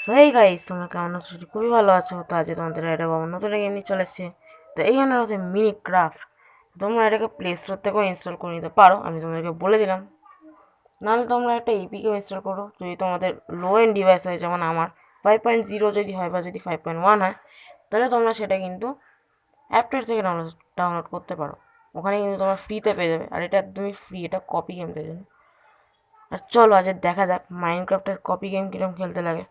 So এই guys, তোমরা কেমন আছো? খুবই ভালো আছো। তো আজকে তোমাদের এটা বাবা নতুন গেম নিয়ে চলে এসছে। তো এইখানে হচ্ছে মিনি ক্রাফট। তোমরা এটাকে প্লে স্টোর থেকেও ইনস্টল করে নিতে পারো, আমি তোমাদেরকে বলে দিলাম। নাহলে তোমরা একটা ইপিকেও ইনস্টল করো যদি তোমাদের লো এন্ড ডিভাইস হয়, যেমন আমার 5.0 যদি হয় বা যদি 5.1 হয়, তাহলে তোমরা সেটা কিন্তু অ্যাপটার থেকে ডাউনলোড করতে পারো। ওখানে কিন্তু তোমরা ফ্রিতে পেয়ে যাবে, আর এটা একদমই ফ্রি, এটা কপি গেম তাই জন্য। আর চলো আজ দেখা যাক মাইনক্রাফটের কপি গেম কীরকম খেলতে লাগে।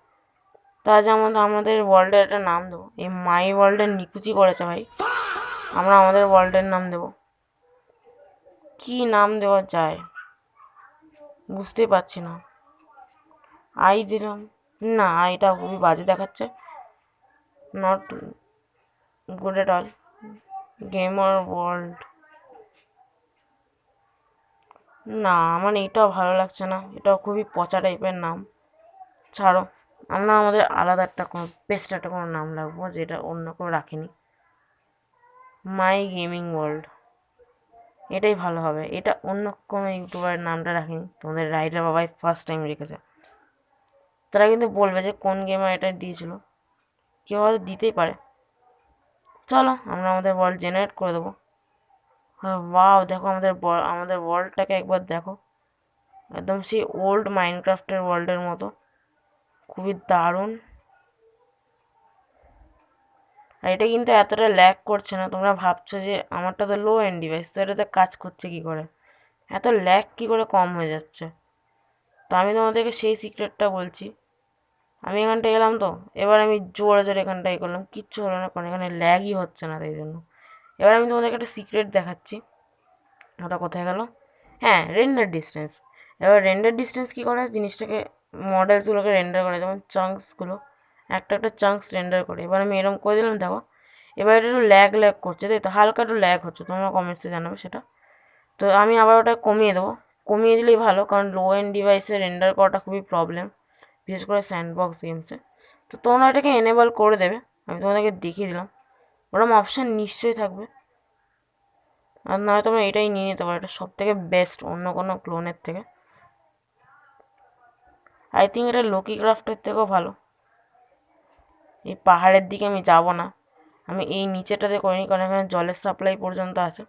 তা আজ আমাদের ওয়ার্ল্ডের একটা নাম দেবো। এই মাই ওয়ার্ল্ডের নিকুচি করেছে ভাই। আমরা আমাদের ওয়ার্ল্ডের নাম দেব, কি নাম দেওয়া যায় বুঝতে পারছি না। আই দিলাম, না আইটা খুবই বাজে দেখাচ্ছে, not good at all. Gamer world, না আমার এটাও ভালো লাগছে না, এটাও খুবই পচা টাইপের নাম। ছাড়ো, আমরা আমাদের আলাদা একটা কোনো বেস্ট একটা কোনো নাম রাখবো, যেটা অন্য কেউ রাখেনি। মাই গেমিং ওয়ার্ল্ড, এটাই ভালো হবে। এটা অন্য কোনো ইউটিউবারের নামটা রাখিনি, তোমাদের রাইডার বাবাই ফার্স্ট টাইম রেখেছে। তারা কিন্তু বলবে যে কোন গেমার এটা দিয়েছিল, কেউ হয়তো দিতেই পারে। চলো আমরা আমাদের ওয়ার্ল্ড জেনারেট করে দেবো। হ্যাঁ ওয়াও, দেখো আমাদের ওয়ার্ল্ডটাকে একবার দেখো, একদম সেই ওল্ড মাইনক্রাফটের ওয়ার্ল্ডের মতো, খুবই দারুণ। আর এটা কিন্তু এতটা ল্যাগ করছে না। তোমরা ভাবছো যে আমারটা তো লো এন্ড ডিভাইস, তো এটাতে কাজ করছে কী করে, এত ল্যাগ কী করে কম হয়ে যাচ্ছে। তো আমি তোমাদেরকে সেই সিক্রেটটা বলছি। আমি এখানটা এলাম, তো এবার আমি জোরে জোরে এখানটা করলাম, কিচ্ছু হলো না, কারণ এখানে ল্যাগই হচ্ছে না তাই জন্য। এবার আমি তোমাদেরকে একটা সিক্রেট দেখাচ্ছি। ওটা কোথায় গেল? হ্যাঁ, রেন্ডার ডিস্টেন্স। এবার রেন্ডার ডিস্টেন্স কী করে, জিনিসটাকে মডেলসগুলোকে রেন্ডার করে, যেমন চাঙ্কসগুলো একটা একটা চাঙ্কস রেন্ডার করে। এবার আমি এরকম করে দিলাম, দেখো এবার এটা একটু ল্যাগ করছে, তাই তো হালকা একটু ল্যাগ হচ্ছে, তোমরা কমেন্টসে জানাবে সেটা। তো আমি আবার ওটা কমিয়ে দেবো, কমিয়ে দিলেই ভালো, কারণ লো এন্ড ডিভাইসে রেন্ডার করাটা খুবই প্রবলেম, বিশেষ করে স্যান্ডবক্স গেমসে। তো তোমরা এটাকে এনেবল করে দেবে, আমি তোমাদেরকে দেখিয়ে দিলাম। ওরকম অপশান নিশ্চয়ই থাকবে, আর নয় তোমরা এটাই নিয়ে নিতে পারো, এটা সব থেকে বেস্ট অন্য কোনো ক্লোনের থেকে। আই থিঙ্ক এটা লোকি ক্রাফটের থেকেও ভালো। এই পাহাড়ের দিকে আমি যাব না, আমি এই নিচেটাতে করিনি, কারণ এখানে জলের সাপ্লাই পর্যন্ত আছে।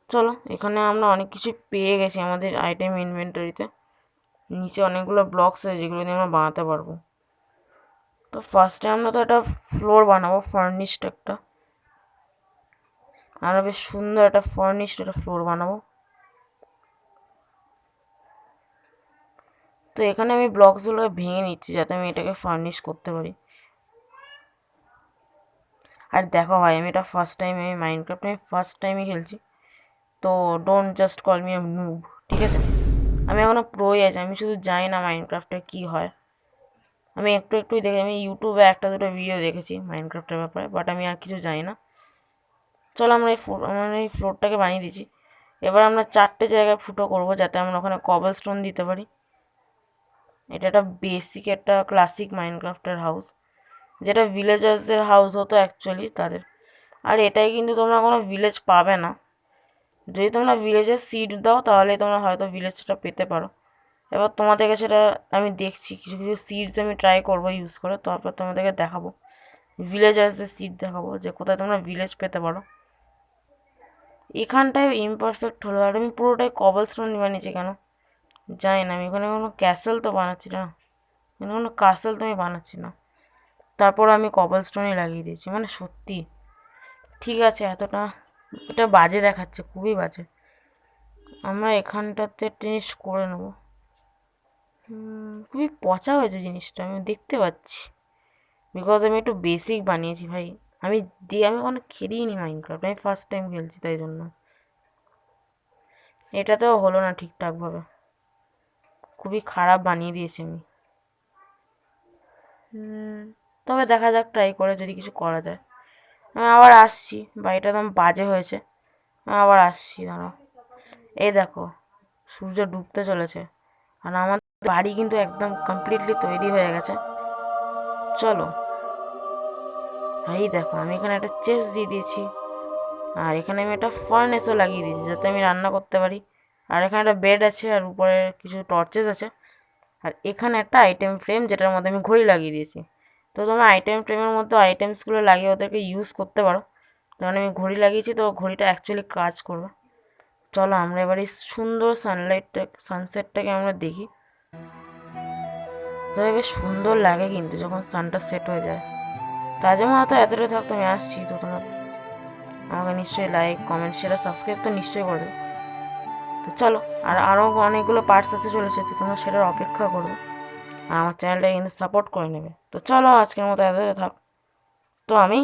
চলো, এখানে আমরা অনেক কিছু পেয়ে গেছি আমাদের আইটেম ইনভেন্টরিতে। নিচে অনেকগুলো ব্লকস আছে যেগুলো দিয়ে আমরা বানাতে পারবো। তো ফার্স্টে আমরা তো একটা ফ্লোর বানাবো, ফার্নিশড একটা, আমরা বেশ সুন্দর একটা ফার্নিশড একটা ফ্লোর বানাবো। তো এখানে আমি ব্লকসগুলোকে ভেঙে নিচ্ছি যাতে আমি এটাকে ফার্নিশ করতে পারি। আর দেখো ভাই, আমি এটা ফার্স্ট টাইম, আমি মাইনক্রাফ্ট আমি ফার্স্ট টাইমই খেলছি, তো don't just call me a noob, ঠিক আছে? আমি এখনও প্রোই আছি, আমি শুধু জানি না মাইনক্রাফ্টে কী হয়। আমি একটুই দেখি, আমি ইউটিউবে একটা দুটো ভিডিও দেখেছি মাইনক্রাফ্টের ব্যাপারে, বাট আমি আর কিছু জানি না। চলো আমরা এই ফ্লোরটাকে বানিয়ে দিচ্ছি। এবার আমরা 4টে জায়গায় ফুটো করব, যাতে আমরা ওখানে কবল স্টোন দিতে পারি। এটা একটা বেসিক একটা ক্লাসিক মাইনক্রাফটের হাউস, যেটা ভিলেজার্সদের হাউস হতো অ্যাকচুয়ালি তাদের। আর এটাই কিন্তু তোমরা কোনো ভিলেজ পাবে না, যদি তোমরা ভিলেজের সিড দাও তাহলে তোমরা হয়তো ভিলেজটা পেতে পারো। এবার তোমাদেরকে সেটা আমি দেখছি, কিছু কিছু সিডস আমি ট্রাই করবো ইউজ করে, তারপর তোমাদেরকে দেখাবো ভিলেজার্সদের সিড দেখাবো যে কোথায় তোমরা ভিলেজ পেতে পারো। এখানটায় ইমপারফেক্ট হলো, আর আমি পুরোটাই কবল স্টোন বানিয়েছি কেন জানি না। আমি এখানে কোনো ক্যাসেল তো বানাচ্ছি না, এখানে কোনো কাসেল তো আমি বানাচ্ছি না, তারপর আমি কবল স্টোনই লাগিয়ে দিয়েছি, মানে সত্যি। ঠিক আছে, এতটা এটা বাজে দেখাচ্ছে, খুবই বাজে। আমরা এখানটাতে জিনিস করে নেবো। খুবই পচা হয়েছে জিনিসটা, আমি দেখতে পাচ্ছি, বিকজ আমি একটু বেসিক বানিয়েছি ভাই। আমি কোনো খেলিই নি মাইনক্রাফট, আমি ফার্স্ট টাইম খেলছি তাই জন্য। এটাতেও হলো না ঠিকঠাকভাবে, খুবই খারাপ বানিয়ে দিয়েছি আমি। তবে দেখা যাক, ট্রাই করে যদি কিছু করা যায়। আমি আবার আসছি, বাড়িটা একদম বাজে হয়েছে, আমি আবার আসছি, দাঁড়াও। এই দেখো, সূর্য ডুবতে চলেছে, আর আমার বাড়ি কিন্তু একদম কমপ্লিটলি তৈরি হয়ে গেছে। চলো, আর এই দেখো আমি এখানে একটা চেস্ট দিয়ে দিয়েছি, আর এখানে আমি একটা ফার্নেসও লাগিয়ে দিয়েছি যাতে আমি রান্না করতে পারি। আর এখানে একটা বেড আছে, আর উপরে কিছু টর্চেস আছে। আর এখানে একটা আইটেম ফ্রেম যেটার মধ্যে আমি ঘড়ি লাগিয়ে দিয়েছি। তো তোমরা আইটেম ফ্রেমের মধ্যে আইটেমসগুলো লাগিয়ে ওদেরকে ইউজ করতে পারো। কারণ আমি ঘড়ি লাগিয়েছি তো ঘড়িটা অ্যাকচুয়ালি কাজ করবে। চলো আমরা এবার এই সুন্দর সানসেটটাকে আমরা দেখি। তবে বেশ সুন্দর লাগে কিন্তু যখন সানটা সেট হয়ে যায়। তো আজ আমার হয়তো এতটাই থাকতো, আমি আসছি। তো তোমরা আমাকে নিশ্চয়ই লাইক কমেন্ট শেয়ার সাবস্ক্রাইব তো নিশ্চয়ই করবে। তো চলো, আর আরও অনেকগুলো পার্টস আসতে চলেছে, তো তোমরা সেটার অপেক্ষা করবে আর আমার চ্যানেলটাকে কিন্তু সাপোর্ট করে নেবে। তো চলো আজকের মতো এতটাই থাক। তো আমি